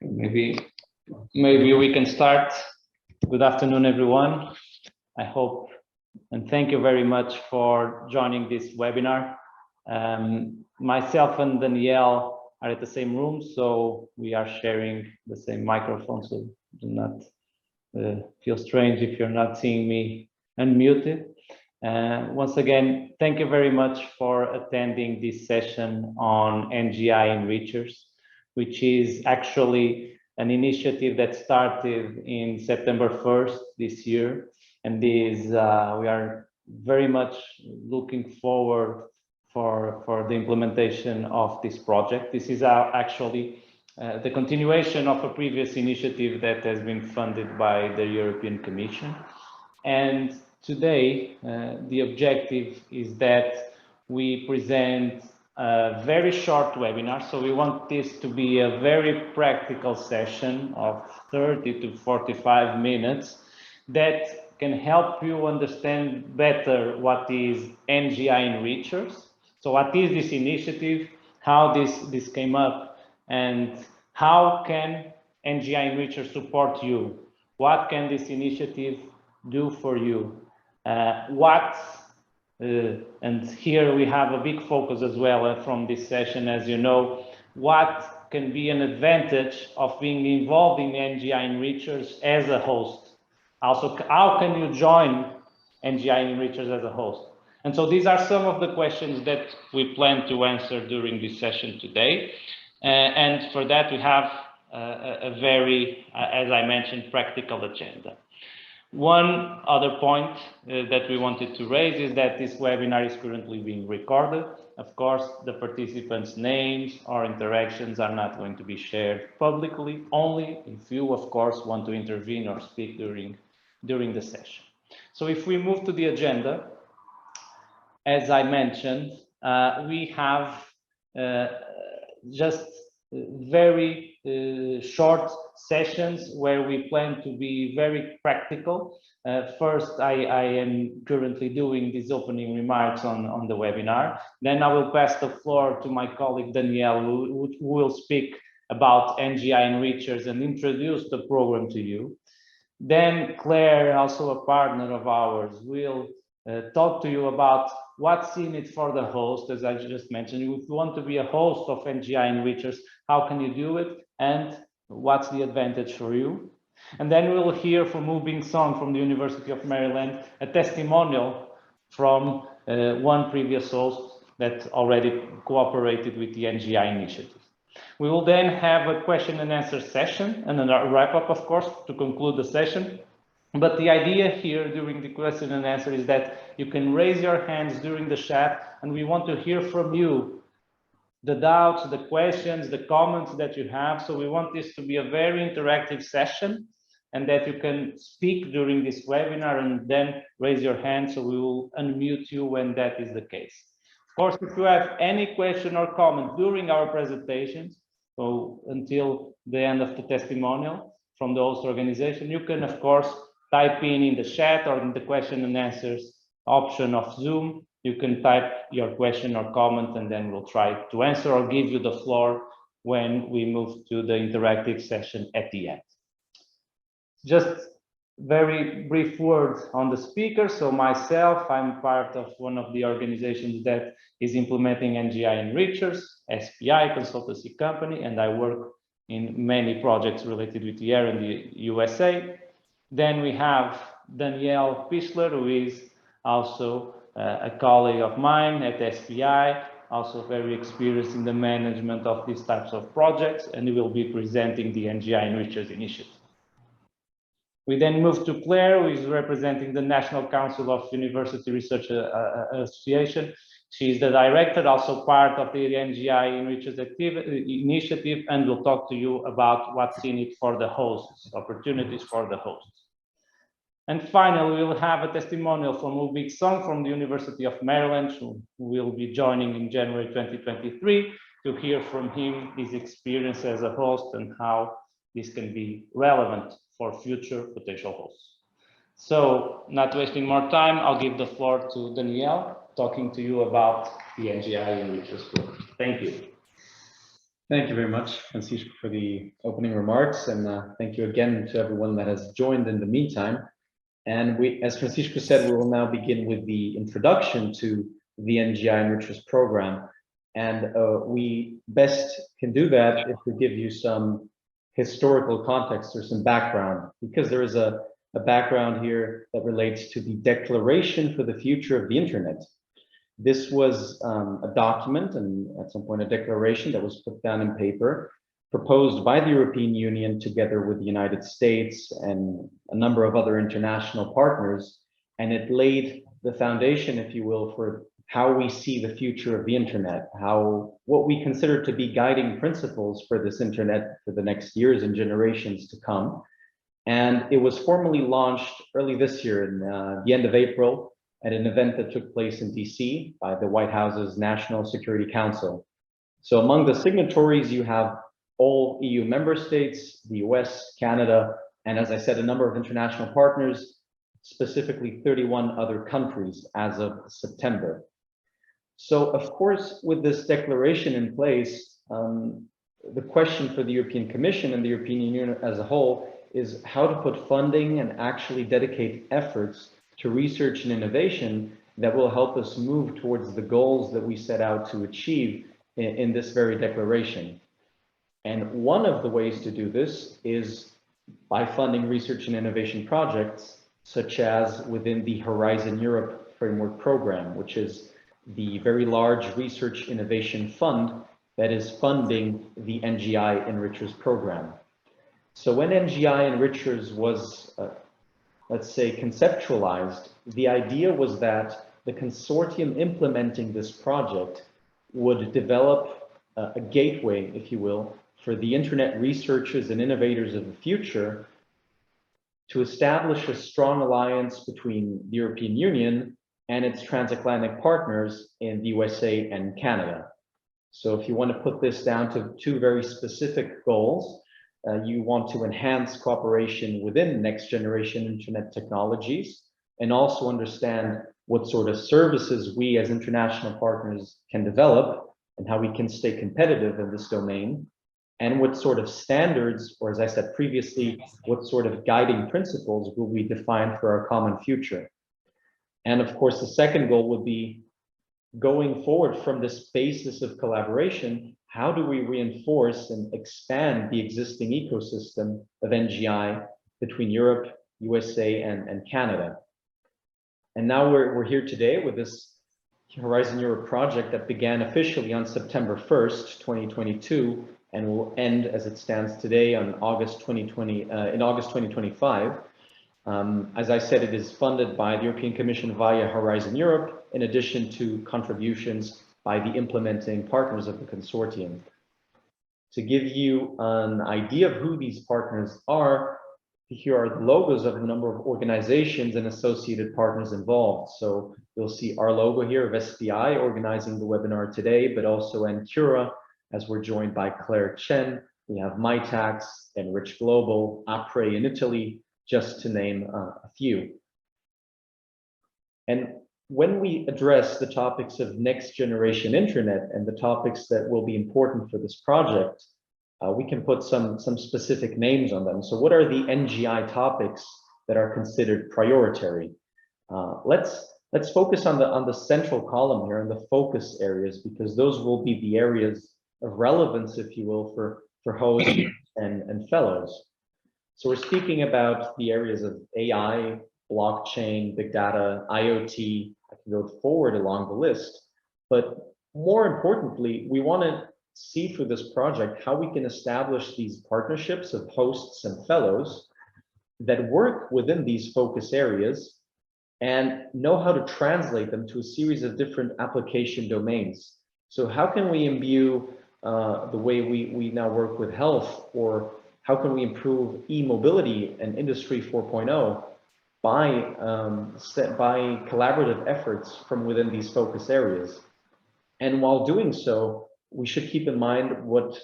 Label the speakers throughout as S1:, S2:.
S1: Maybe we can start. Good afternoon, everyone. I hope and thank you very much for joining this webinar. Myself and Danielle are at the same room, so we are sharing the same microphone, so do not feel strange if you're not seeing me unmuted. Once again, thank you very much for attending this session on NGI Enrichers, which is actually an initiative that started in September 1st this year. And we are very much looking forward for the implementation of this project. This is actually the continuation of a previous initiative that has been funded by the European Commission. And today, the objective is that we present a very short webinar. So we want this to be a very practical session of 30 to 45 minutes that can help you understand better what is NGI Enrichers. So what is this initiative, how this came up, and how can NGI Enrichers support you? What can this initiative do for you? And here we have a big focus as well from this session, as you know, what can be an advantage of being involved in NGI Enrichers as a host? Also, how can you join NGI Enrichers as a host? And so these are some of the questions that we plan to answer during this session today. And for that, we have a very, as I mentioned, practical agenda. One other point that we wanted to raise is that this webinar is currently being recorded. Of course, the participants' names or interactions are not going to be shared publicly, only if you, of course, want to intervene or speak during the session. So if we move to the agenda, as I mentioned, we have just very short sessions where we plan to be very practical. First, I am currently doing these opening remarks on the webinar. Then I will pass the floor to my colleague Danielle, who will speak about NGI Enrichers and introduce the program to you. Then Claire, also a partner of ours, will talk to you about what's in it for the host. As I just mentioned, if you want to be a host of NGI Enrichers, how can you do it and what's the advantage for you? And then we'll hear from Ubing Song from the University of Maryland, a testimonial from one previous host that already cooperated with the NGI initiative. We will then have a question and answer session and a wrap up, of course, to conclude the session. But the idea here during the question and answer is that you can raise your hands during the chat, and we want to hear from you the doubts, the questions, the comments that you have. So we want this to be a very interactive session and that you can speak during this webinar and then raise your hand, so we will unmute you when that is the case. Of course, if you have any question or comment during our presentations, so until the end of the testimonial from the host organization, you can, of course, type in the chat or in the question and answers option of Zoom. You can type your question or comment, and then we'll try to answer or give you the floor when we move to the interactive session at the end. Just very brief words on the speaker. So myself, I'm part of one of the organizations that is implementing NGI Enrichers, SPI consultancy company, and I work in many projects related with the air in the USA. Then we have Danielle Pichler, who is also a colleague of mine at SPI, also very experienced in the management of these types of projects, and he will be presenting the NGI Enrichers initiative. We then move to Claire, who is representing the National Council of University Research Association. She is the director, also part of the NGI Enrichers initiative, and will talk to you about what's in it for the hosts, opportunities for the hosts. And finally, we will have a testimonial from Ubing Song from the University of Maryland, who will be joining in January 2023 to hear from him his experience as a host and how this can be relevant for future potential hosts. So, not wasting more time, I'll give the floor to Danielle, talking to you about the NGI Enrichers program. Thank you.
S2: Thank you very much, Francisco, for the opening remarks, and thank you again to everyone that has joined in the meantime. And as Francisco said, we will now begin with the introduction to the NGI Enrichers program. And we best can do that if we give you some historical context or some background, because there is a background here that relates to the Declaration for the Future of the Internet. This was a document and at some point a declaration that was put down in paper, proposed by the European Union together with the United States and a number of other international partners. And it laid the foundation, if you will, for how we see the future of the internet, what we consider to be guiding principles for this internet for the next years and generations to come. And it was formally launched early this year in the end of April at an event that took place in DC by the White House's National Security Council. So among the signatories, you have all EU member states, the US, Canada, and as I said, a number of international partners, specifically 31 other countries as of September. So of course, with this declaration in place, the question for the European Commission and the European Union as a whole is how to put funding and actually dedicate efforts to research and innovation that will help us move towards the goals that we set out to achieve in this very declaration. And one of the ways to do this is by funding research and innovation projects, such as within the Horizon Europe Framework Program, which is the very large research innovation fund that is funding the NGI Enrichers program. So when NGI Enrichers was let's say, conceptualized, the idea was that the consortium implementing this project would develop a gateway, if you will, for the internet researchers and innovators of the future to establish a strong alliance between the European Union and its transatlantic partners in the USA and Canada. So if you want to put this down to two very specific goals, you want to enhance cooperation within next generation internet technologies and also understand what sort of services we as international partners can develop and how we can stay competitive in this domain, and what sort of standards, or as I said previously, what sort of guiding principles will we define for our common future. And of course, the second goal would be going forward from this basis of collaboration, how do we reinforce and expand the existing ecosystem of NGI between Europe, USA, and Canada? And now we're here today with this Horizon Europe project that began officially on September 1st, 2022, and will end as it stands today on August 2025. As I said, it is funded by the European Commission via Horizon Europe, in addition to contributions by the implementing partners of the consortium. To give you an idea of who these partners are, here are the logos of a number of organizations and associated partners involved. So you'll see our logo here of SPI organizing the webinar today, but also Encura, as we're joined by Claire Chen. We have MyTax, Enrich Global, Apre in Italy, just to name a few. And when we address the topics of next generation internet and the topics that will be important for this project, we can put some specific names on them. So what are the NGI topics that are considered priority? Let's focus on the central column here and the focus areas, because those will be the areas of relevance, if you will, for hosts and fellows. So we're speaking about the areas of AI, blockchain, big data, IoT. I can go forward along the list, but more importantly, we want to see through this project how we can establish these partnerships of hosts and fellows that work within these focus areas and know how to translate them to a series of different application domains. So how can we imbue the way we now work with health, or how can we improve e-mobility and Industry 4.0 by collaborative efforts from within these focus areas? And while doing so, we should keep in mind what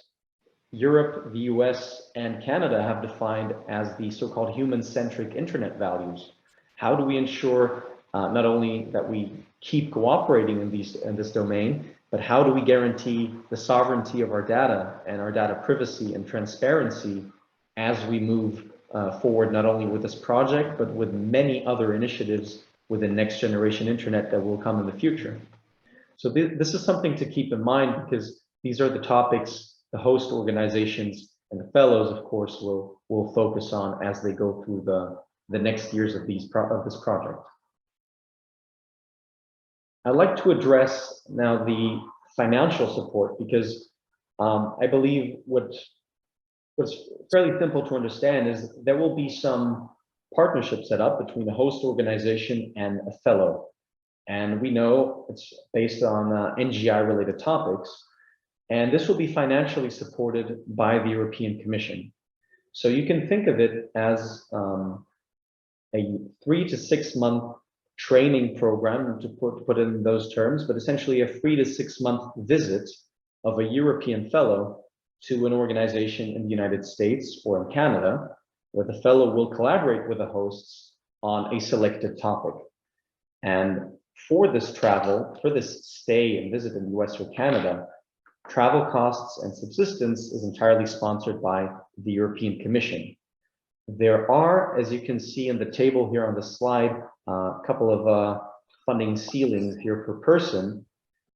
S2: Europe, the US, and Canada have defined as the so-called human-centric internet values. How do we ensure not only that we keep cooperating in this domain, but how do we guarantee the sovereignty of our data and our data privacy and transparency as we move forward, not only with this project, but with many other initiatives within next generation internet that will come in the future. So this is something to keep in mind, because these are the topics the host organizations and the fellows, of course, will focus on as they go through the next years of this project. I'd like to address now the financial support, because I believe what's fairly simple to understand is there will be some partnership set up between the host organization and a fellow. And we know it's based on NGI related topics. And this will be financially supported by the European Commission. So you can think of it as a 3 to 6 month training program, to put it in those terms, but essentially a 3 to 6 month visit of a European fellow to an organization in the United States or in Canada, where the fellow will collaborate with the hosts on a selected topic. And for this travel, for this stay and visit in the US or Canada, travel costs and subsistence is entirely sponsored by the European Commission. There are, as you can see in the table here on the slide, a couple of funding ceilings here per person.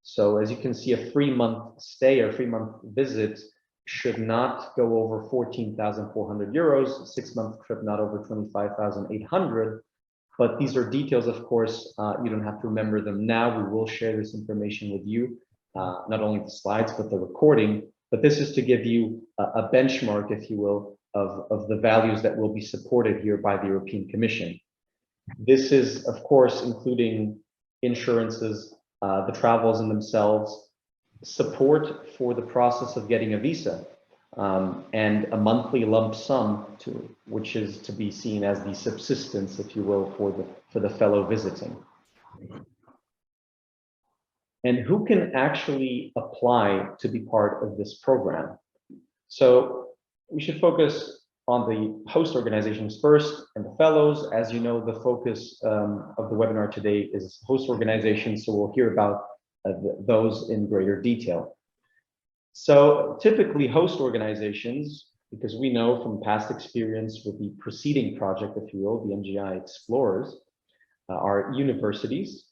S2: So as you can see, a 3-month stay or 3-month visit should not go over 14,400 euros, a 6-month trip not over 25,800. But these are details, of course, you don't have to remember them now. We will share this information with you, not only the slides, but the recording. But this is to give you a benchmark, if you will, of the values that will be supported here by the European Commission. This is, of course, including insurances, the travels in themselves, support for the process of getting a visa, and a monthly lump sum, which is to be seen as the subsistence, if you will, for the fellow visiting. And who can actually apply to be part of this program? So we should focus on the host organizations first and the fellows. As you know, the focus of the webinar today is host organizations, so we'll hear about those in greater detail. So typically host organizations, because we know from past experience with the preceding project, if you will, the NGI Explorers, are universities,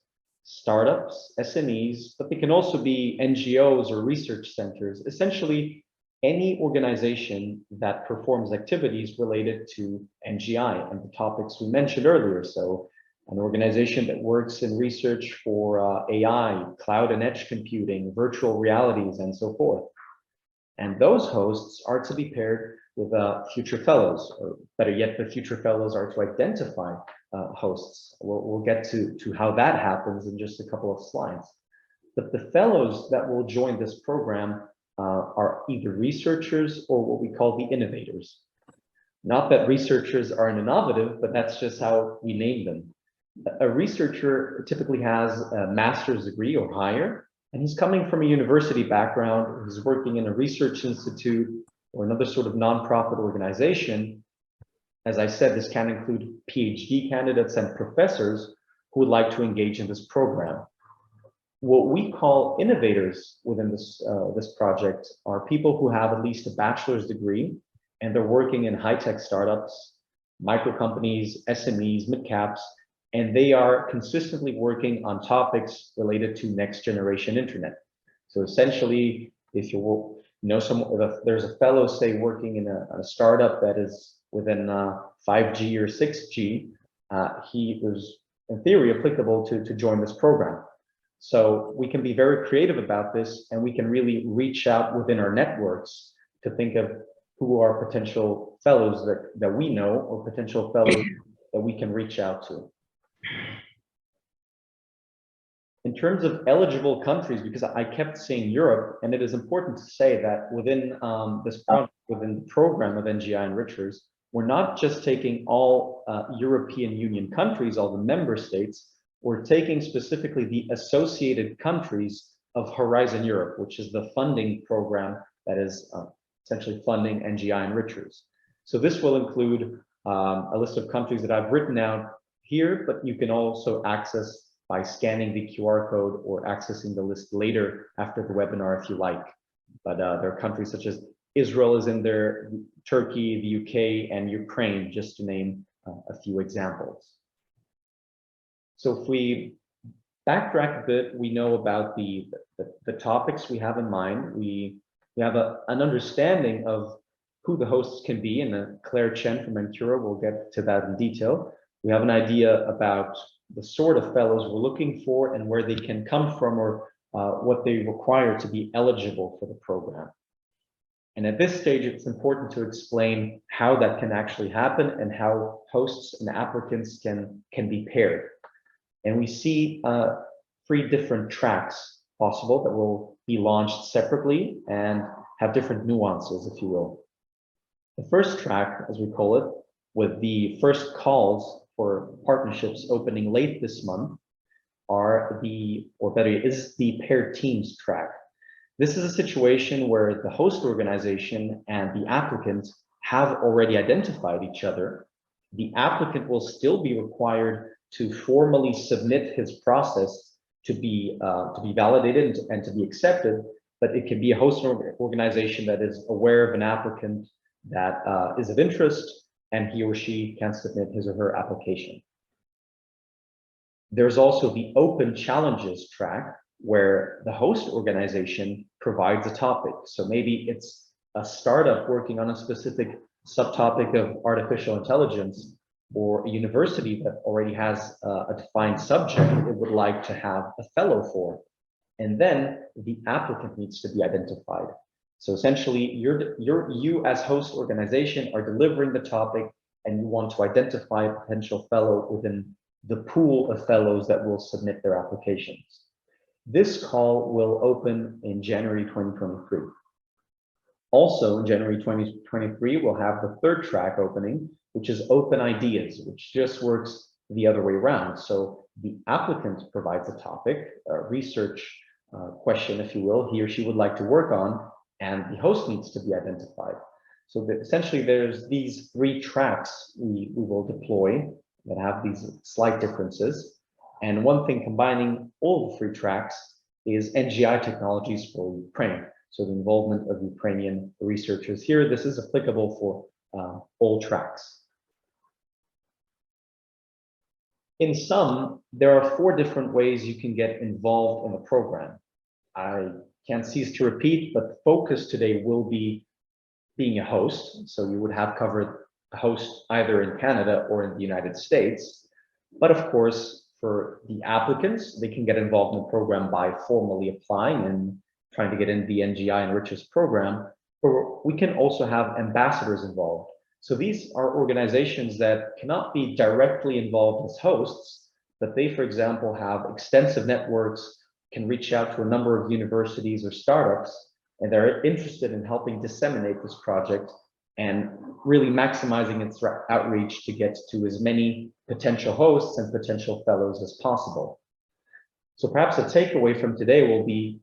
S2: startups, SMEs, but they can also be NGOs or research centers, essentially any organization that performs activities related to NGI and the topics we mentioned earlier. So an organization that works in research for AI, cloud and edge computing, virtual realities, and so forth. And those hosts are to be paired with future fellows, or better yet, the future fellows are to identify hosts. We'll get to how that happens in just a couple of slides. But the fellows that will join this program are either researchers or what we call the innovators. Not that researchers are innovative, but that's just how we name them. A researcher typically has a master's degree or higher, and he's coming from a university background, he's working in a research institute or another sort of nonprofit organization. As I said, this can include PhD candidates and professors who would like to engage in this program. What we call innovators within this project are people who have at least a bachelor's degree, and they're working in high-tech startups, micro companies, SMEs, mid-caps, and they are consistently working on topics related to next generation internet. So essentially, if you will, there's a fellow, say, working in a startup that is within 5G or 6G, he is in theory applicable to join this program. So we can be very creative about this, and we can really reach out within our networks to think of who are potential fellows that we know, or potential fellows that we can reach out to. In terms of eligible countries, because I kept saying Europe, and it is important to say that within this project, within the program of NGI Enrichers, we're not just taking all European Union countries, all the member states, we're taking specifically the associated countries of Horizon Europe, which is the funding program that is essentially funding NGI Enrichers. So this will include a list of countries that I've written out here, but you can also access by scanning the QR code or accessing the list later after the webinar if you like. But there are countries such as Israel is in there, Turkey, the UK, and Ukraine, just to name a few examples. So if we backtrack a bit, we know about the topics we have in mind. We have an understanding of who the hosts can be, and Claire Chen from Ventura will get to that in detail. We have an idea about the sort of fellows we're looking for and where they can come from, or what they require to be eligible for the program. And at this stage, it's important to explain how that can actually happen and how hosts and applicants can be paired. And we see 3 different tracks possible that will be launched separately and have different nuances, if you will. The first track, as we call it, with the first calls for partnerships opening late this month, is the paired teams track. This is a situation where the host organization and the applicant have already identified each other. The applicant will still be required to formally submit his process to be validated and to be accepted, but it can be a host organization that is aware of an applicant that is of interest, and he or she can submit his or her application. There's also the open challenges track, where the host organization provides a topic. So maybe it's a startup working on a specific subtopic of artificial intelligence, or a university that already has a defined subject it would like to have a fellow for. And then the applicant needs to be identified. So essentially, you as host organization are delivering the topic, and you want to identify a potential fellow within the pool of fellows that will submit their applications. This call will open in January 2023. Also in January 2023, we'll have the third track opening, which is open ideas, which just works the other way around. So the applicant provides a topic, a research question, if you will, he or she would like to work on, and the host needs to be identified. So essentially there's these 3 tracks we will deploy that have these slight differences. And one thing combining all the 3 tracks is NGI technologies for Ukraine. So the involvement of Ukrainian researchers here. This is applicable for all tracks. In sum, there are 4 different ways you can get involved in the program. I can't cease to repeat, but the focus today will be being a host. So you would have covered a host either in Canada or in the United States. But of course, for the applicants, they can get involved in the program by formally applying and trying to get in the NGI Enrichers program. Or we can also have ambassadors involved. So these are organizations that cannot be directly involved as hosts, but they, for example, have extensive networks, can reach out to a number of universities or startups, and they're interested in helping disseminate this project and really maximizing its outreach to get to as many potential hosts and potential fellows as possible. So perhaps a takeaway from today will be,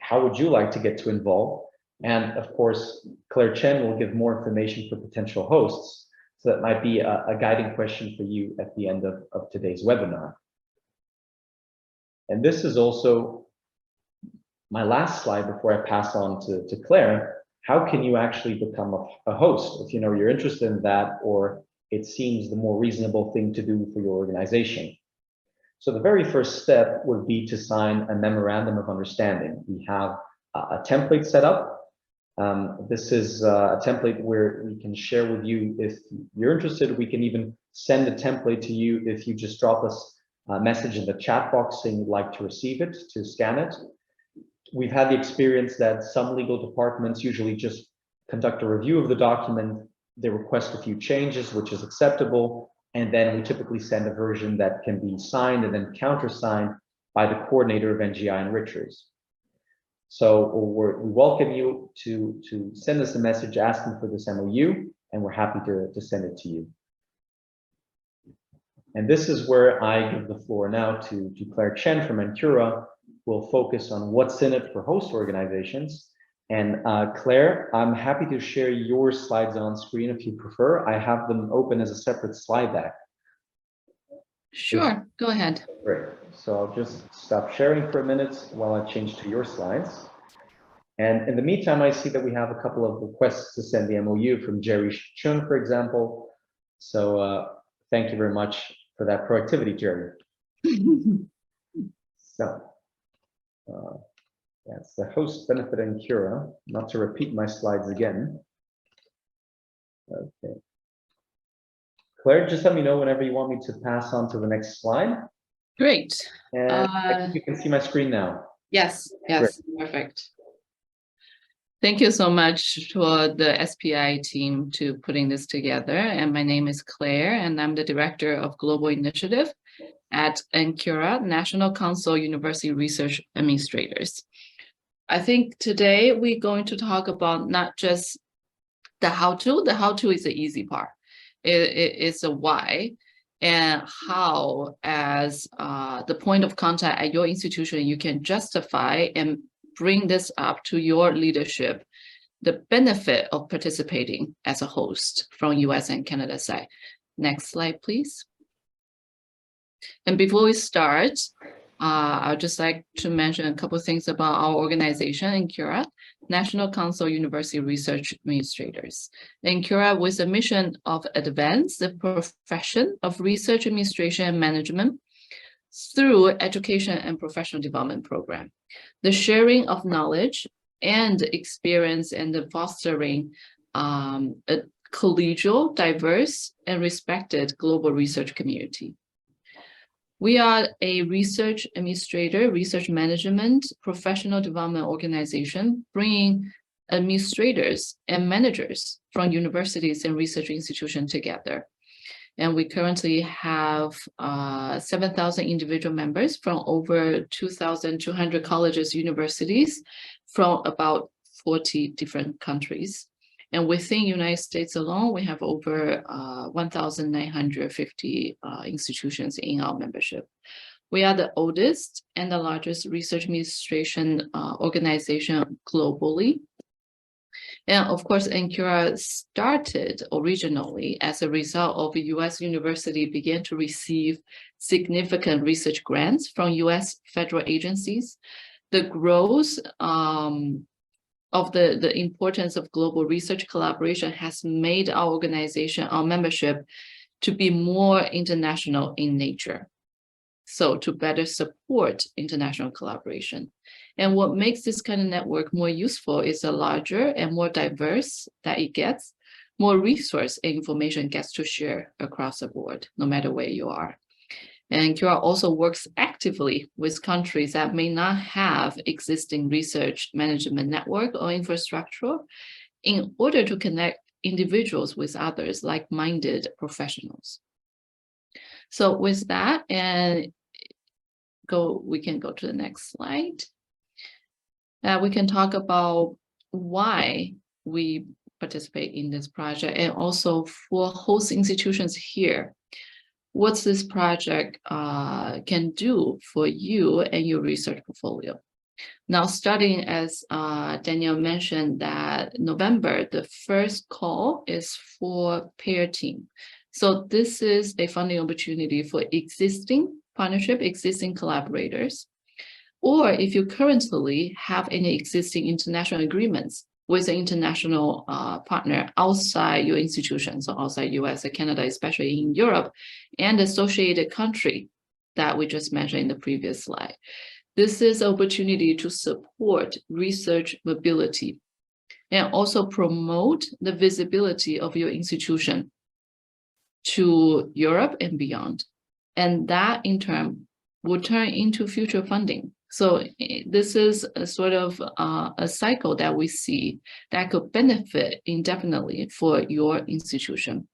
S2: how would you like to get to involve? And of course, Claire Chen will give more information for potential hosts. So that might be a guiding question for you at the end of today's webinar. And this is also my last slide before I pass on to Claire. How can you actually become a host if you know you're interested in that, or it seems the more reasonable thing to do for your organization? So the very first step would be to sign a memorandum of understanding. We have a template set up. This is a template where we can share with you if you're interested. We can even send a template to you if you just drop us a message in the chat box saying you'd like to receive it, to scan it. We've had the experience that some legal departments usually just conduct a review of the document. They request a few changes, which is acceptable. And then we typically send a version that can be signed and then countersigned by the coordinator of NGI Enrichers. So we welcome you to send us a message asking for this MOU, and we're happy to send it to you. And this is where I give the floor now to Claire Chen from Ventura, who will focus on what's in it for host organizations. And Claire, I'm happy to share your slides on screen if you prefer. I have them open as a separate slide deck.
S3: Sure, go ahead.
S2: Great. So I'll just stop sharing for a minute while I change to your slides. And in the meantime, I see that we have a couple of requests to send the MOU from Jerry Chung, for example. So thank you very much for that proactivity, Jerry. So that's the host benefit and Cura. Not to repeat my slides again. Okay. Claire, just let me know whenever you want me to pass on to the next slide.
S3: Great.
S2: And I think you can see my screen now.
S3: Yes, yes, great. Perfect. Thank you so much for the SPI team to putting this together. And my name is Claire, and I'm the Director of Global Initiative at NCURA, National Council University Research Administrators. I think today we're going to talk about not just the how-to. The how-to is the easy part. It's a why and how, as the point of contact at your institution, you can justify and bring this up to your leadership, the benefit of participating as a host from US and Canada side. Next slide, please. And before we start, I'd just like to mention a couple of things about our organization, NCURA, National Council University Research Administrators. NCURA with a mission of advance the profession of research administration and management through education and professional development program, the sharing of knowledge and experience and the fostering a collegial, diverse, and respected global research community. We are a research administrator, research management, professional development organization, bringing administrators and managers from universities and research institutions together. And we currently have 7,000 individual members from over 2,200 colleges, universities from about 40 different countries. And within the United States alone, we have over 1,950 institutions in our membership. We are the oldest and the largest research administration organization globally. And of course, NCURA started originally as a result of US university began to receive significant research grants from US federal agencies. The growth of the importance of global research collaboration has made our organization, our membership, to be more international in nature. So to better support international collaboration. And what makes this kind of network more useful is the larger and more diverse that it gets, more resource and information gets to share across the board, no matter where you are. And NCURA also works actively with countries that may not have existing research management network or infrastructure in order to connect individuals with others like-minded professionals. So with that, and we can go to the next slide. We can talk about why we participate in this project and also for host institutions here. What this project can do for you and your research portfolio. Now, starting as Daniel mentioned that November, the first call is for pair team. So this is a funding opportunity for existing partnership, existing collaborators, or if you currently have any existing international agreements with an international partner outside your institution, so outside US or Canada, especially in Europe, and associated country that we just mentioned in the previous slide. This is an opportunity to support research mobility and also promote the visibility of your institution to Europe and beyond. And that in turn will turn into future funding. So this is a sort of a cycle that we see that could benefit indefinitely for your institution.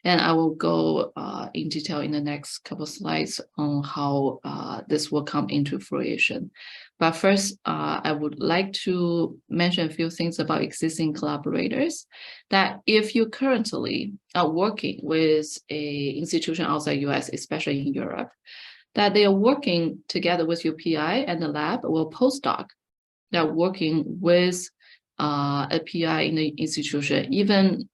S3: And I will go in detail in the next couple of slides on how this will come into fruition. But first, I would like to mention a few things about existing collaborators, that if you currently are working with an institution outside US, especially in Europe, that they are working together with your PI and the lab or postdoc, that are working with a PI in the institution, even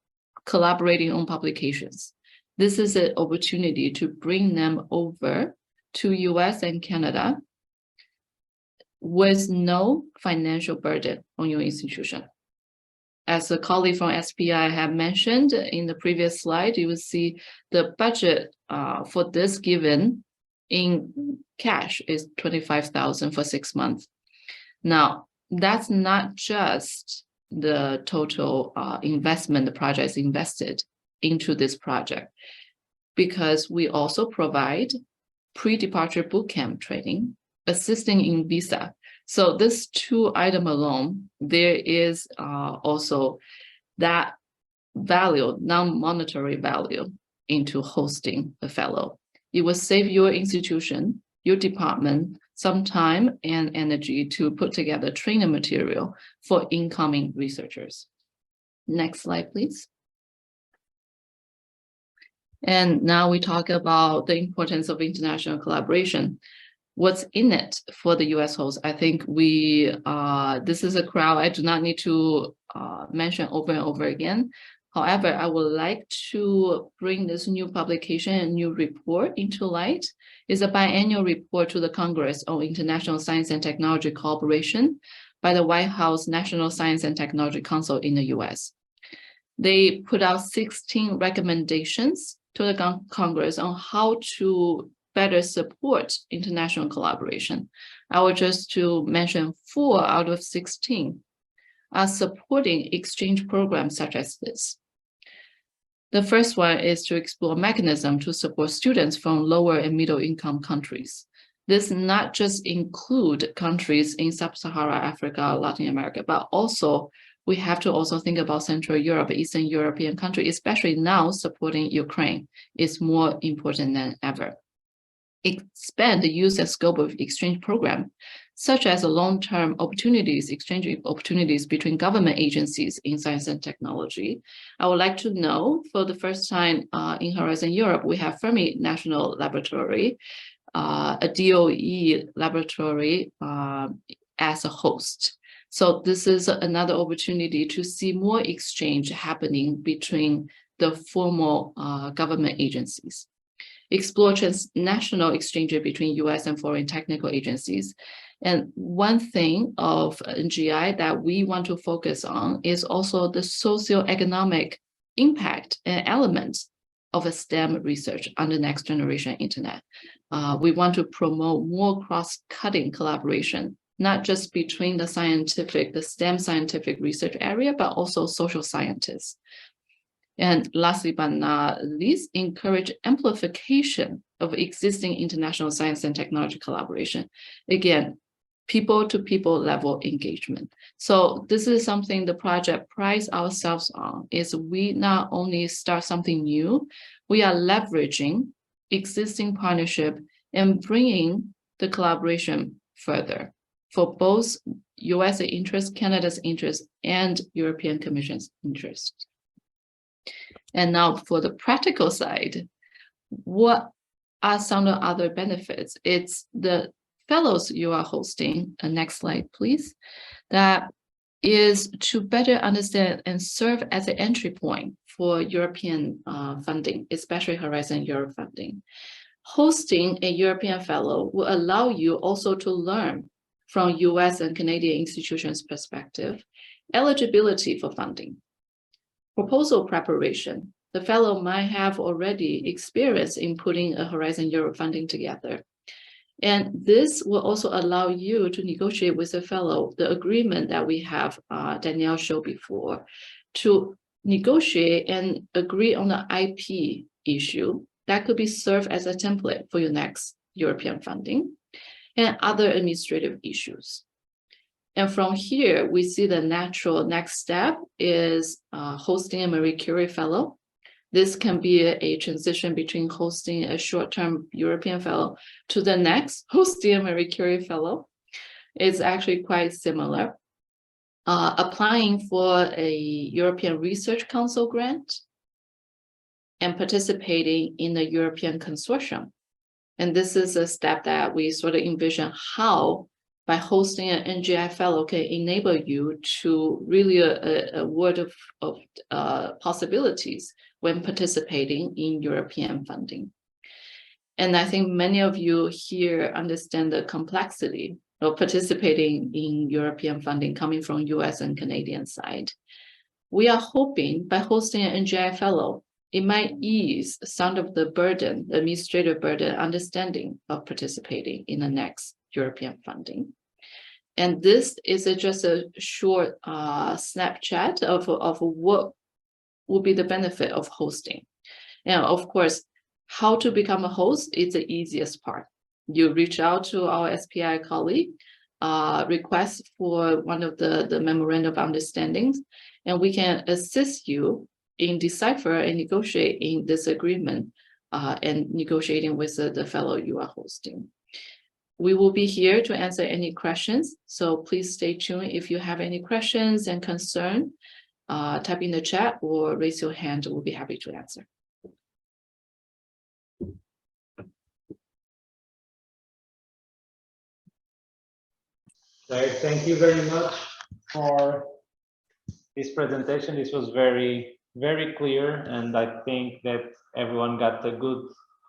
S3: collaborating on publications. This is an opportunity to bring them over to US and Canada with no financial burden on your institution. As a colleague from SPI have mentioned in the previous slide, you will see the budget for this given in cash is $25,000 for 6 months. Now, that's not just the total investment the project is invested into this project, because we also provide pre-departure bootcamp training, assisting in visa. So this 2 items alone, there is also that value, non-monetary value into hosting a fellow. It will save your institution, your department, some time and energy to put together training material for incoming researchers. Next slide, please. And now we talk about the importance of international collaboration. What's in it for the US host? I think this is a crowd I do not need to mention over and over again. However, I would like to bring this new publication and new report into light. It's a biannual report to the Congress on International Science and Technology Cooperation by the White House National Science and Technology Council in the US. They put out 16 recommendations to the Congress on how to better support international collaboration. I will just to mention 4 out of 16 are supporting exchange programs such as this. The first one is to explore mechanism to support students from lower and middle income countries. This not just include countries in Sub-Saharan Africa, Latin America, but also we have to also think about Central Europe, Eastern European countries, especially now supporting Ukraine is more important than ever. Expand the use and scope of exchange program, such as long-term opportunities, exchange opportunities between government agencies in science and technology. I would like to know, for the first time in Horizon Europe, we have Fermi National Laboratory, a DOE laboratory as a host. So this is another opportunity to see more exchange happening between the formal government agencies. Explore transnational exchange between US and foreign technical agencies. And one thing of NGI that we want to focus on is also the socioeconomic impact and elements of a STEM research on the next generation internet. We want to promote more cross-cutting collaboration, not just between the STEM scientific research area, but also social scientists. And lastly, but not least, encourage amplification of existing international science and technology collaboration. Again, people-to-people level engagement. So this is something the project prides ourselves on, is we not only start something new, we are leveraging existing partnership and bringing the collaboration further for both US interest, Canada's interest, and European Commission's interest. And now for the practical side, what are some of the other benefits? It's the fellows you are hosting, next slide, please, that is to better understand and serve as an entry point for European funding, especially Horizon Europe funding. Hosting a European fellow will allow you also to learn from US and Canadian institutions' perspective, eligibility for funding, proposal preparation. The fellow might have already experience in putting a Horizon Europe funding together. And this will also allow you to negotiate with the fellow the agreement that we have, Danielle showed before, to negotiate and agree on the IP issue that could be served as a template for your next European funding and other administrative issues. And from here, we see the natural next step is hosting a Marie Curie fellow. This can be a transition between hosting a short-term European fellow to the next, hosting a Marie Curie fellow. It's actually quite similar. Applying for a European Research Council grant and participating in the European consortium. And this is a step that we sort of envision how by hosting an NGI fellow can enable you to really a world of possibilities when participating in European funding. And I think many of you here understand the complexity of participating in European funding coming from US and Canadian side. We are hoping by hosting an NGI fellow, it might ease some of the burden, the administrative burden, understanding of participating in the next European funding. And this is just a short snapshot of what will be the benefit of hosting. And of course, how to become a host is the easiest part. You reach out to our SPI colleague, request for one of the memorandum of understandings, and we can assist you in decipher and negotiating this agreement and negotiating with the fellow you are hosting. We will be here to answer any questions, so please stay tuned. If you have any questions and concern, type in the chat or raise your hand. We'll be happy to answer.
S1: Great, thank you very much for this presentation. This was very, very clear, and I think that everyone got a good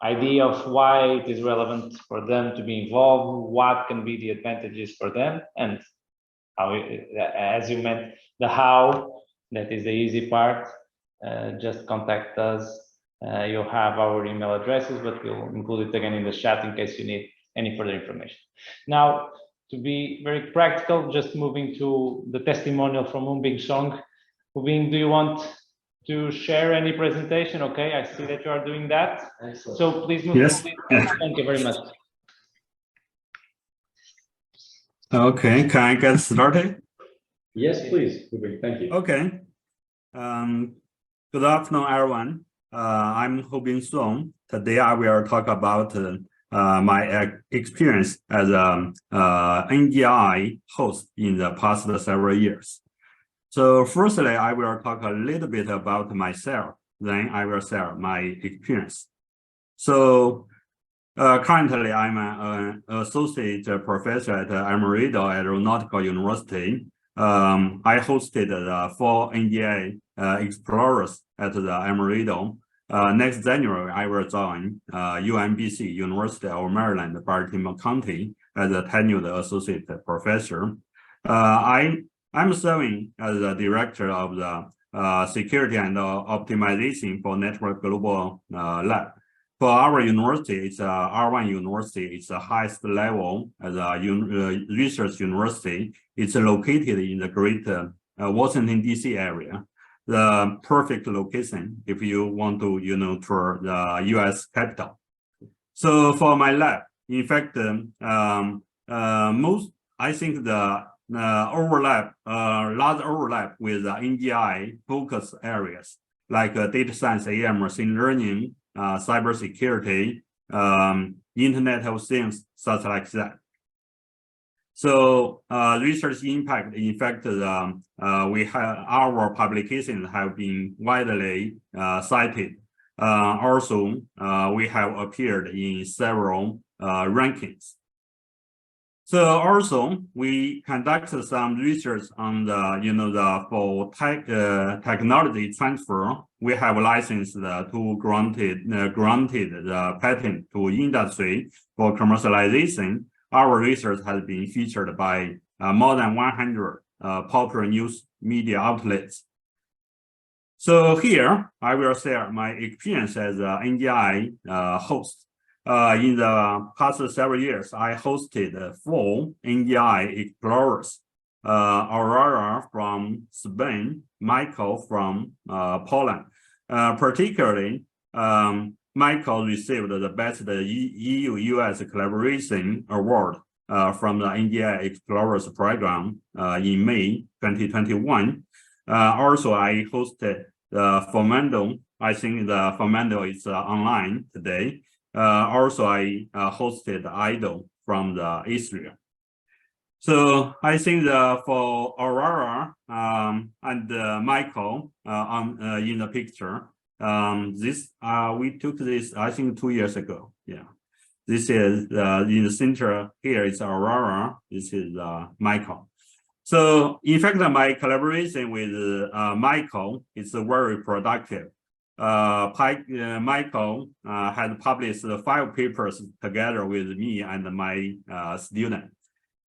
S1: idea of why it is relevant for them to be involved, what can be the advantages for them, and how, as you meant, the how, that is the easy part. Just contact us. You'll have our email addresses, but we'll include it again in the chat in case you need any further information. Now, to be very practical, just moving to the testimonial from Bing Song. Bing, do you want to share any presentation? Okay, I see that you are doing that. Excellent. So please move.
S4: Yes.
S1: Thank you very much.
S4: Okay, can I get started?
S2: Yes, please. Thank you.
S4: Okay. Good afternoon, everyone. I'm Bing Song. Today I will talk about my experience as a NGI host in the past several years. So firstly, I will talk a little bit about myself, then I will share my experience. So currently, I'm an associate professor at Amarillo Aeronautical University. I hosted the 4 NGI Explorers at the Amarillo. Next January, I will join UMBC, University of Maryland, Baltimore County, as a tenured associate professor. I'm serving as the director of the Security and Optimization for Network Global Lab. For our university, it's R1 university. It's the highest level as a research university. It's located in the greater Washington, D.C. area. The perfect location if you want to, tour the U.S. capital. So for my lab, in fact, I think the large overlap with the NGI focus areas like data science, AI, machine learning, cybersecurity, Internet of Things, such like that. So research impact, in fact, we have our publications have been widely cited. Also, we have appeared in several rankings. So also, we conducted some research on for technology transfer. We have licensed to granted the patent to industry for commercialization. Our research has been featured by more than 100 popular news media outlets. So here, I will share my experience as an NGI host. In the past several years, I hosted 4 NGI Explorers, Aurora from Spain, Michael from Poland. Particularly, Michael received the Best EU-US Collaboration Award from the NGI Explorers program in May 2021. Also, I hosted the Fomendo. I think the Fomendo is online today. Also, I hosted IDO from the Israel. So I think for Aurora and Michael in the picture, we took this, I think, 2 years ago. Yeah, this is in the center here is Aurora. This is Michael. So in fact, my collaboration with Michael is very productive. Michael had published 5 papers together with me and my student.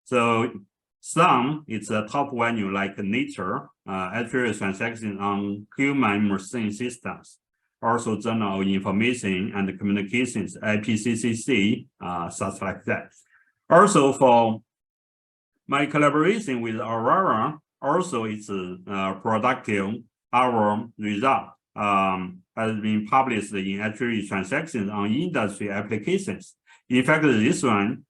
S4: So some it's a top venue like Nature, actuarial transaction on human machine systems, also Journal of Information and Communications, IPCC, such like that. Also for my collaboration with Aurora, also it's productive. Our result has been published in actuarial transactions on industry applications. In fact, this one,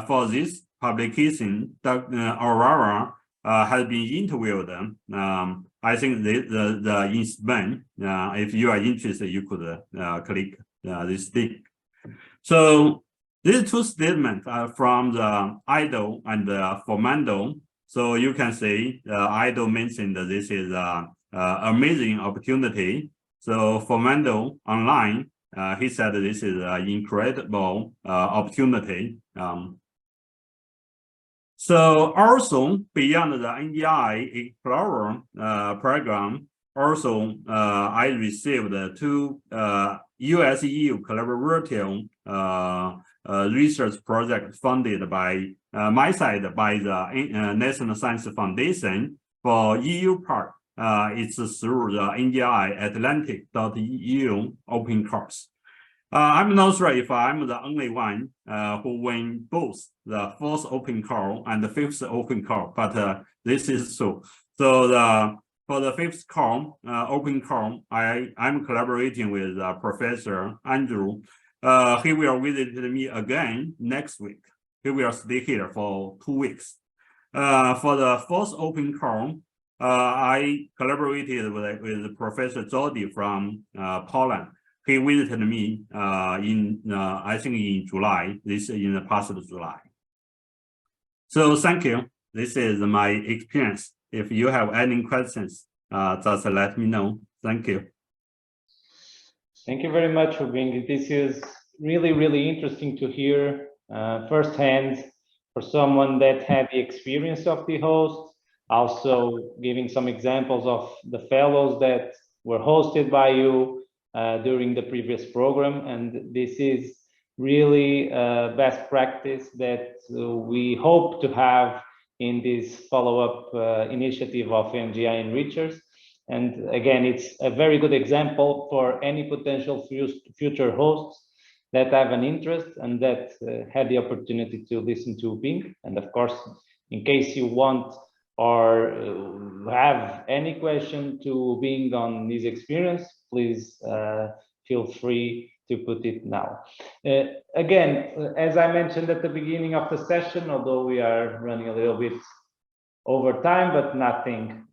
S4: for this publication, Aurora has been interviewed. I think the in Spain, if you are interested, you could click this link. So these 2 statements are from the IDO and the Formando. So you can see IDO mentioned that this is an amazing opportunity. So Formando online, he said this is an incredible opportunity. So also beyond the NGI Explorer program, also I received 2 US-EU collaborative research projects funded by my side by the National Science Foundation. For EU part, it's through the NGI Atlantic.eu open course. I'm not sure if I'm the only one who win both the 4th open call and the 5th open call, but this is so. So for the 5th call, open call, I'm collaborating with Professor Andrew. He will visit me again next week. He will stay here for 2 weeks. For the 4th open call, I collaborated with Professor Jordi from Poland. He visited me I think in July, in the past July. So thank you. This is my experience. If you have any questions, just let me know. Thank you.
S1: Thank you very much for being here. This is really, really interesting to hear firsthand for someone that had the experience of the host, also giving some examples of the fellows that were hosted by you during the previous program. And this is really best practice that we hope to have in this follow-up initiative of NGI Enrichers. And again, it's a very good example for any potential future hosts that have an interest and that had the opportunity to listen to Bing. And of course, in case you want or have any question to Bing on his experience, please feel free to put it now. Again, as I mentioned at the beginning of the session, although we are running a little bit over time, but nothing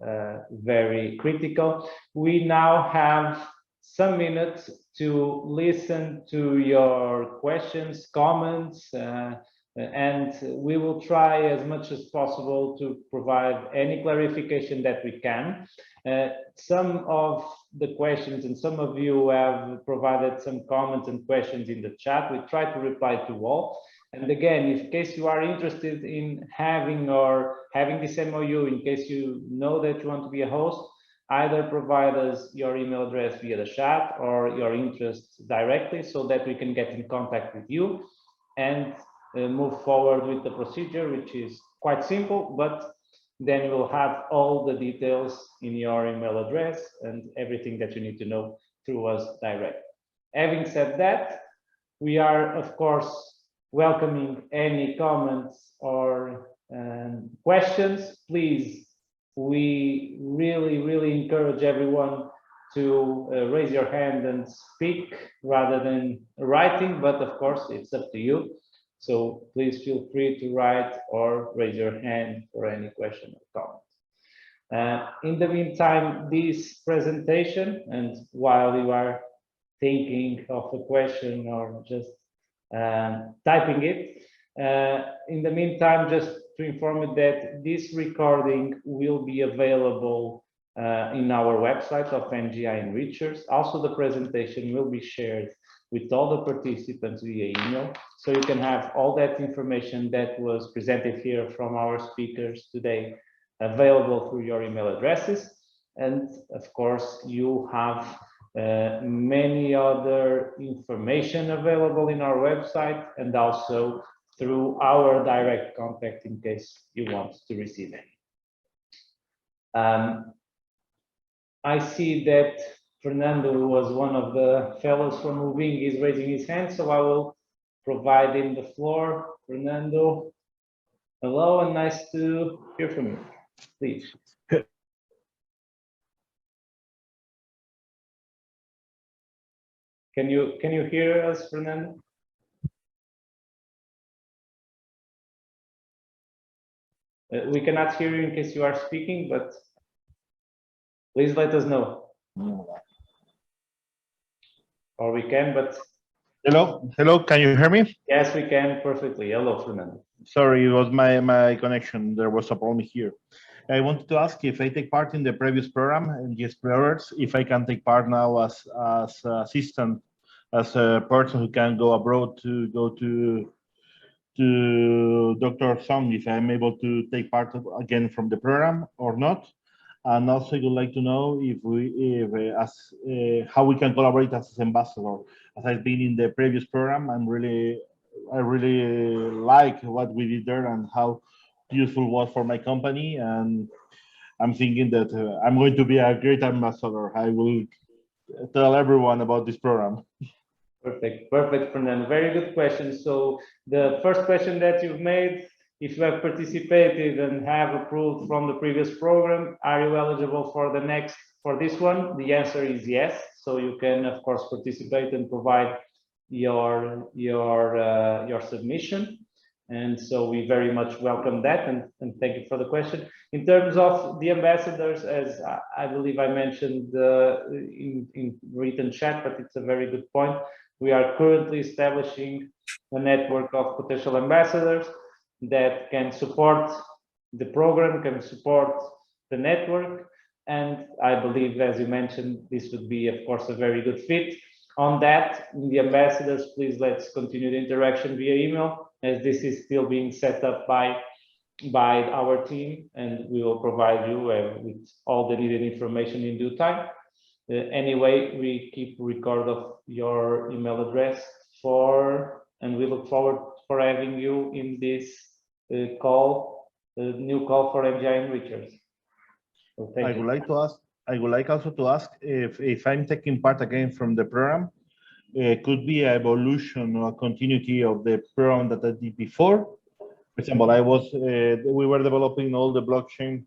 S1: very critical, we now have some minutes to listen to your questions, comments, and we will try as much as possible to provide any clarification that we can. Some of the questions, and some of you have provided some comments and questions in the chat. We try to reply to all. And again, in case you are interested in having this MOU, in case you know that you want to be a host, either provide us your email address via the chat or your interest directly so that we can get in contact with you and move forward with the procedure, which is quite simple, but then you will have all the details in your email address and everything that you need to know through us direct. Having said that, we are, of course, welcoming any comments or questions. Please, we really encourage everyone to raise your hand and speak rather than writing, but of course, it's up to you. So please feel free to write or raise your hand for any question or comment. In the meantime, this presentation, and while you are thinking of a question or just typing it, in the meantime, just to inform you that this recording will be available in our website of NGI Enrichers. Also, the presentation will be shared with all the participants via email, so you can have all that information that was presented here from our speakers today available through your email addresses. And of course, you have many other information available in our website, and also through our direct contact in case you want to receive any. I see that Fernando, who was one of the fellows from Moving, is raising his hand, so I will provide him the floor. Fernando, hello, and nice to hear from you. Please. Can you hear us, Fernando? We cannot hear you in case you are speaking, but please let us know. Or we can, but
S5: Hello, can you hear me?
S1: yes, we can perfectly. Hello, Fernando.
S5: Sorry, it was my connection. There was a problem here. I wanted to ask if I take part in the previous program, NGI Explorers, if I can take part now as assistant, as a person who can go abroad to go to Dr. Song, if I'm able to take part again from the program or not. And also, I would like to know if how we can collaborate as ambassador. As I've been in the previous program, I really like what we did there and how useful it was for my company. And I'm thinking that I'm going to be a great ambassador. I will tell everyone about this program.
S1: Perfect, Fernando. Very good question. So the first question that you've made, if you have participated and have approved from the previous program, are you eligible for this one? The answer is yes. So you can, of course, participate and provide your submission. And so we very much welcome that, and thank you for the question. In terms of the ambassadors, as I believe I mentioned in written chat, but it's a very good point. We are currently establishing a network of potential ambassadors that can support the program, can support the network. And I believe, as you mentioned, this would be, of course, a very good fit. On that, the ambassadors, please let's continue the interaction via email, as this is still being set up by our team, and we will provide you with all the needed information in due time. Anyway, we keep record of your email address and we look forward for having you in this new call for NGI Enrichers. So
S5: I would like also to ask if I'm taking part again from the program, could be an evolution or a continuity of the program that I did before. For example, we were developing all the blockchain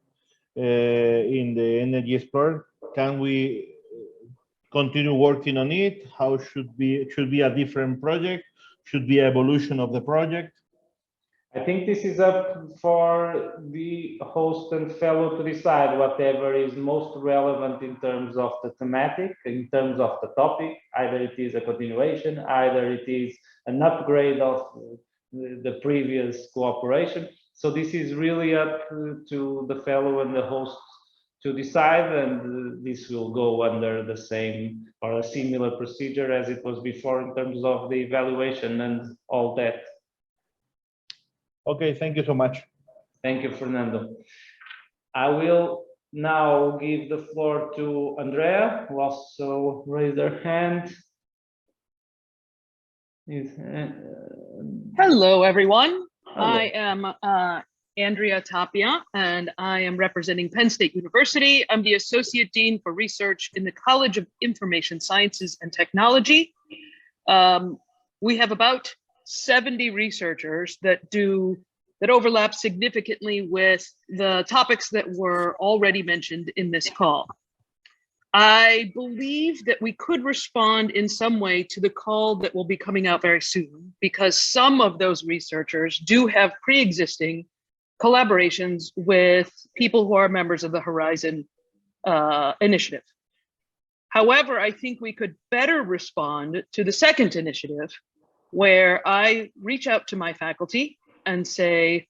S5: in the NGI Explorer. Can we continue working on it? How should be a different project? Should be evolution of the project?
S1: I think this is up for the host and fellow to decide whatever is most relevant in terms of the thematic, in terms of the topic. Either it is a continuation, either it is an upgrade of the previous cooperation. So this is really up to the fellow and the host to decide, and this will go under the same or a similar procedure as it was before in terms of the evaluation and all that.
S5: Okay, thank you so much.
S1: Thank you, Fernando. I will now give the floor to Andrea, who also raised her hand.
S6: Hello, everyone.
S1: Hello.
S6: I am Andrea Tapia, and I am representing Penn State University. I'm the Associate Dean for Research in the College of Information Sciences and Technology. We have about 70 researchers that overlap significantly with the topics that were already mentioned in this call. I believe that we could respond in some way to the call that will be coming out very soon, because some of those researchers do have pre-existing collaborations with people who are members of the Horizon initiative. However, I think we could better respond to the second initiative, where I reach out to my faculty and say,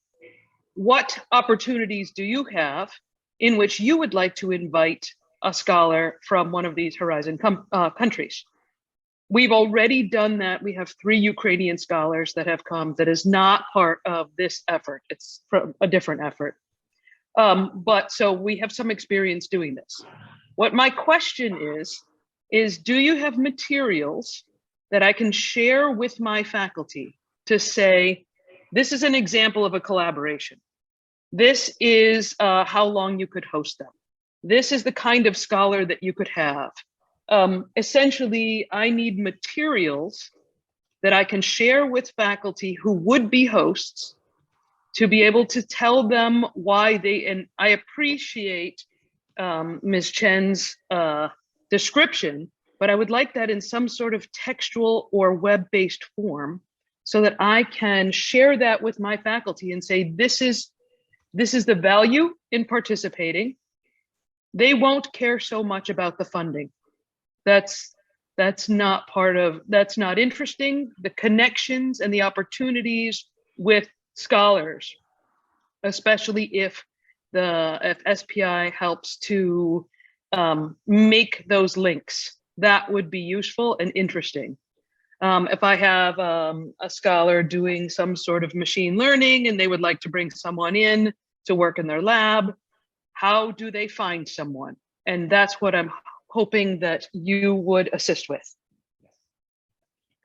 S6: what opportunities do you have in which you would like to invite a scholar from one of these Horizon countries? We've already done that. We have 3 Ukrainian scholars that have come. That is not part of this effort. It's from a different effort. But so we have some experience doing this. What my question is is, do you have materials that I can share with my faculty to say, this is an example of a collaboration. This is how long you could host them. This is the kind of scholar that you could have. Essentially, I need materials that I can share with faculty who would be hosts to be able to tell them why they, and I appreciate Ms. Chen's description, but I would like that in some sort of textual or web-based form so that I can share that with my faculty and say, this is the value in participating. They won't care so much about the funding. That's not interesting. The connections and the opportunities with scholars, especially if SPI helps to make those links, that would be useful and interesting. If I have a scholar doing some sort of machine learning and they would like to bring someone in to work in their lab, how do they find someone? And that's what I'm hoping that you would assist with.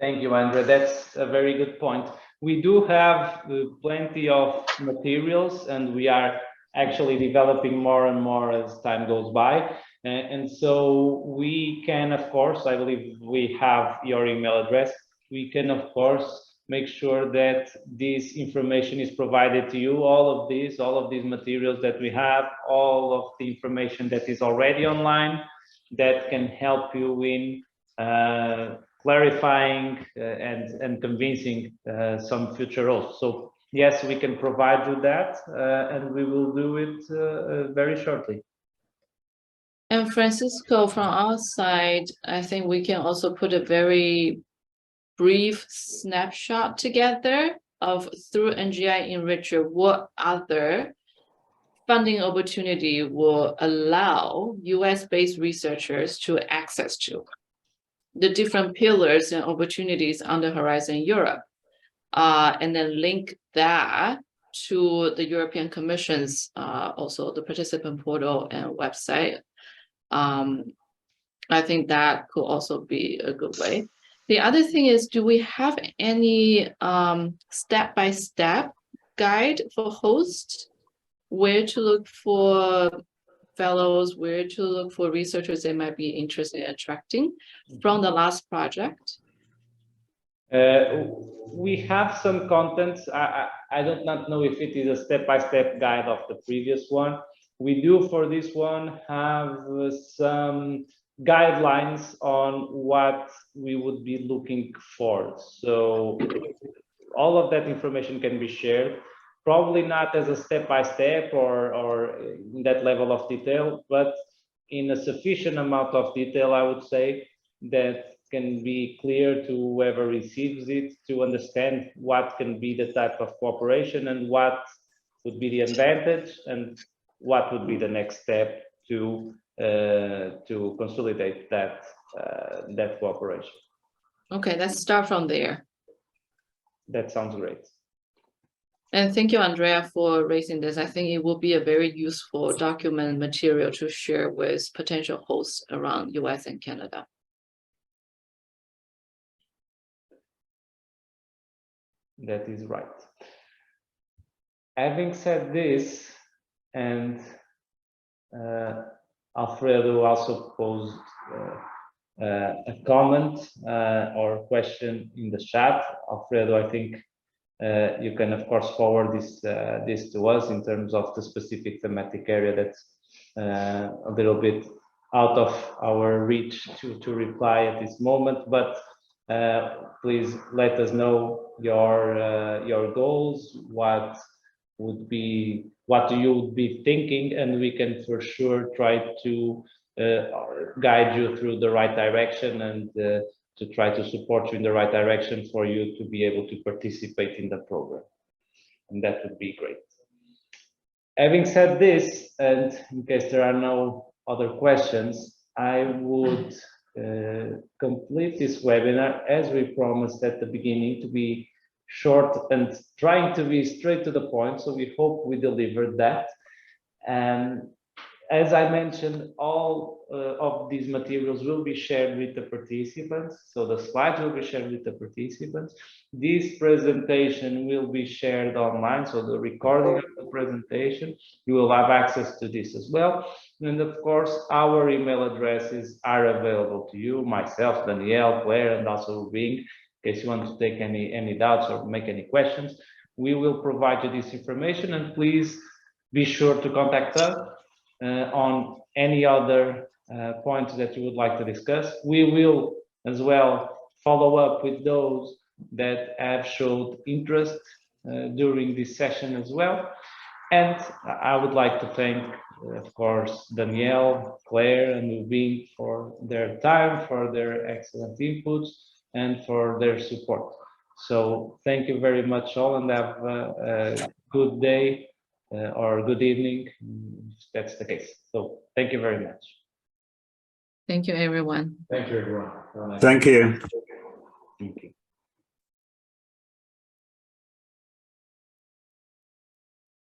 S1: Thank you, Andrea. That's a very good point. We do have plenty of materials, and we are actually developing more and more as time goes by. And so we can, of course, I believe we have your email address. We can, of course, make sure that this information is provided to you, all of these materials that we have, all of the information that is already online that can help you in clarifying and convincing some future roles. So yes, we can provide you that, and we will do it very shortly.
S3: And Francisco, from our side, I think we can also put a very brief snapshot together of, through NGI Enricher, what other funding opportunity will allow US-based researchers to access to the different pillars and opportunities on the horizon Europe, and then link that to the European Commission's also the participant portal and website. I think that could also be a good way. The other thing is, do we have any step-by-step guide for hosts, where to look for fellows, where to look for researchers they might be interested in attracting from the last project?
S1: We have some content. I do not know if it is a step-by-step guide of the previous one. We do for this one have some guidelines on what we would be looking for. So all of that information can be shared, probably not as a step-by-step or in that level of detail, but in a sufficient amount of detail, I would say, that can be clear to whoever receives it to understand what can be the type of cooperation and what would be the advantage and what would be the next step to consolidate that cooperation.
S3: Okay, let's start from there.
S1: That sounds great.
S3: And thank you, Andrea, for raising this. I think it will be a very useful document material to share with potential hosts around US and Canada.
S1: That is right. Having said this, and Alfredo also posed a comment or question in the chat. Alfredo, I think you can of course forward this to us in terms of the specific thematic area that's a little bit out of our reach to reply at this moment, but please let us know your goals, what you would be thinking, and we can for sure try to guide you through the right direction and to try to support you in the right direction for you to be able to participate in the program. And that would be great. Having said this, and in case there are no other questions, I would complete this webinar as we promised at the beginning, to be short and trying to be straight to the point. So we hope we delivered that. And As I mentioned, all of these materials will be shared with the participants. So the slides will be shared with the participants. This presentation will be shared online. So the recording of the presentation, you will have access to this as well. And of course, our email addresses are available to you, myself, Danielle, Claire, and also Bing, in case you want to take any doubts or make any questions. We will provide you this information, and please be sure to contact us on any other points that you would like to discuss. We will as well follow up with those that have showed interest during this session as well. And I would like to thank, of course, Danielle, Claire, and Lubin for their time, for their excellent inputs, and for their support. So thank you very much all, and have a good day or good evening, if that's the case. So thank you very much.
S3: Thank you, everyone.
S2: Thank you, everyone.
S4: Thank you.